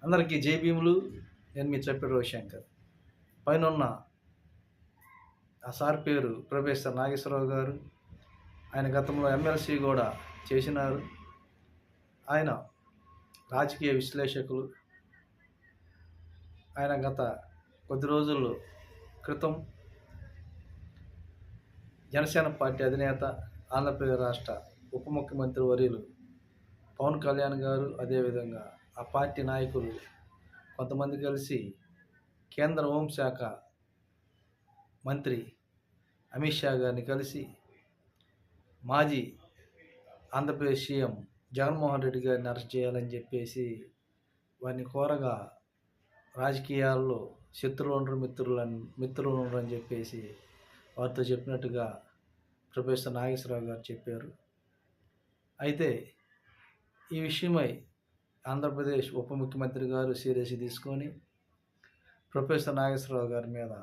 అందరికీ జై భీములు. నేను మీ చెప్పే రవిశంకర్. పైనున్న ఆ సార్ పేరు ప్రొఫెసర్ నాగేశ్వరరావు గారు. ఆయన గతంలో ఎమ్మెల్సీ కూడా చేసినారు. ఆయన రాజకీయ విశ్లేషకులు. ఆయన గత కొద్ది రోజుల క్రితం జనసేన పార్టీ అధినేత, ఆంధ్రప్రదేశ్ రాష్ట్ర ఉప ముఖ్యమంత్రి వర్యులు పవన్ కళ్యాణ్ గారు, అదేవిధంగా ఆ పార్టీ నాయకులు కొంతమంది కలిసి కేంద్ర హోంశాఖ మంత్రి అమిత్ షా గారిని కలిసి మాజీ ఆంధ్రప్రదేశ్ సీఎం జగన్మోహన్ రెడ్డి గారిని అరెస్ట్ చేయాలని చెప్పేసి వారిని కోరగా, రాజకీయాల్లో శత్రువులు ఉండరు, మిత్రులు ఉండరు అని చెప్పేసి వారితో చెప్పినట్టుగా ప్రొఫెసర్ నాగేశ్వరరావు గారు చెప్పారు. అయితే ఈ విషయమై ఆంధ్రప్రదేశ్ ఉప ముఖ్యమంత్రి గారు సీరియస్ తీసుకొని ప్రొఫెసర్ నాగేశ్వరరావు గారి మీద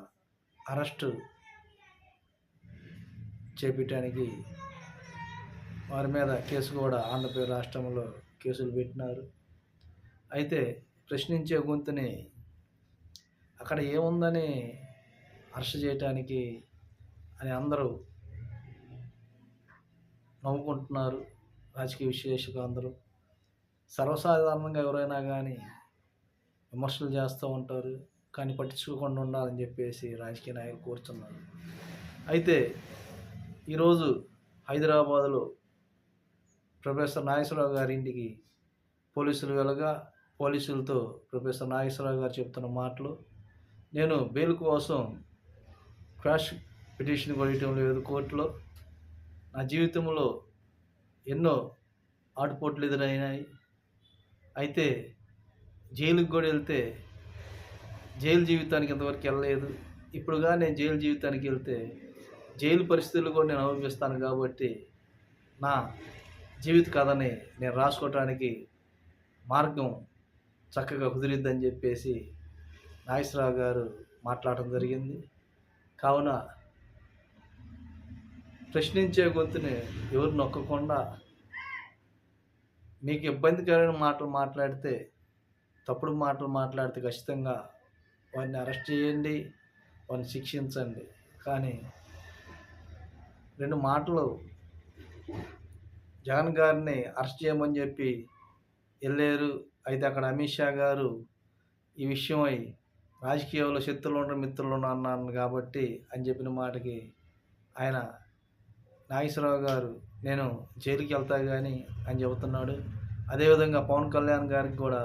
అరెస్టు చేపట్టడానికి వారి మీద కేసు కూడా ఆంధ్రప్రదేశ్ రాష్ట్రంలో కేసులు పెట్టినారు. అయితే ప్రశ్నించే గొంతుని అక్కడ ఏముందని అరెస్ట్ చేయటానికి అని అందరూ నవ్వుకుంటున్నారు. రాజకీయ విశ్లేషకులు అందరూ సర్వసాధారణంగా ఎవరైనా కానీ విమర్శలు చేస్తూ ఉంటారు, కానీ పట్టించుకోకుండా ఉండాలని చెప్పేసి రాజకీయ నాయకులు కోరుతున్నారు. అయితే ఈరోజు హైదరాబాదులో ప్రొఫెసర్ నాగేశ్వరరావు గారి ఇంటికి పోలీసులు వెళ్ళగా, పోలీసులతో ప్రొఫెసర్ నాగేశ్వరరావు గారు చెప్తున్న మాటలు, నేను బెయిల్ కోసం క్వాష్ పిటిషన్ కొట్టడం లేదు కోర్టులో, నా జీవితంలో ఎన్నో ఆటుపోట్లు ఎదురైనాయి. అయితే జైలుకి కూడా వెళ్తే జైలు జీవితానికి ఇంతవరకు వెళ్ళలేదు. ఇప్పుడుగా నేను జైలు జీవితానికి వెళ్తే జైలు పరిస్థితులు కూడా నేను అనుభవిస్తాను. కాబట్టి నా జీవిత కథని నేను రాసుకోవటానికి మార్గం చక్కగా కుదిరిద్దని చెప్పేసి నాగేశ్వరరావు గారు మాట్లాడటం జరిగింది. కావున ప్రశ్నించే గొంతుని ఎవరు నొక్కకుండా, మీకు ఇబ్బందికరమైన మాటలు మాట్లాడితే, తప్పుడు మాటలు మాట్లాడితే ఖచ్చితంగా వారిని అరెస్ట్ చేయండి, వారిని శిక్షించండి. కానీ 2 మాటలు జగన్ గారిని అరెస్ట్ చేయమని చెప్పి వెళ్ళారు. అయితే అక్కడ అమిత్ షా గారు ఈ విషయమై రాజకీయాల్లో శత్రువులు ఉండరు, మిత్రులు ఉండరు అన్నాను కాబట్టి అని చెప్పిన మాటకి ఆయన నాగేశ్వరరావు గారు నేను జైలుకి వెళ్తా కానీ అని చెబుతున్నాడు. అదేవిధంగా పవన్ కళ్యాణ్ గారికి కూడా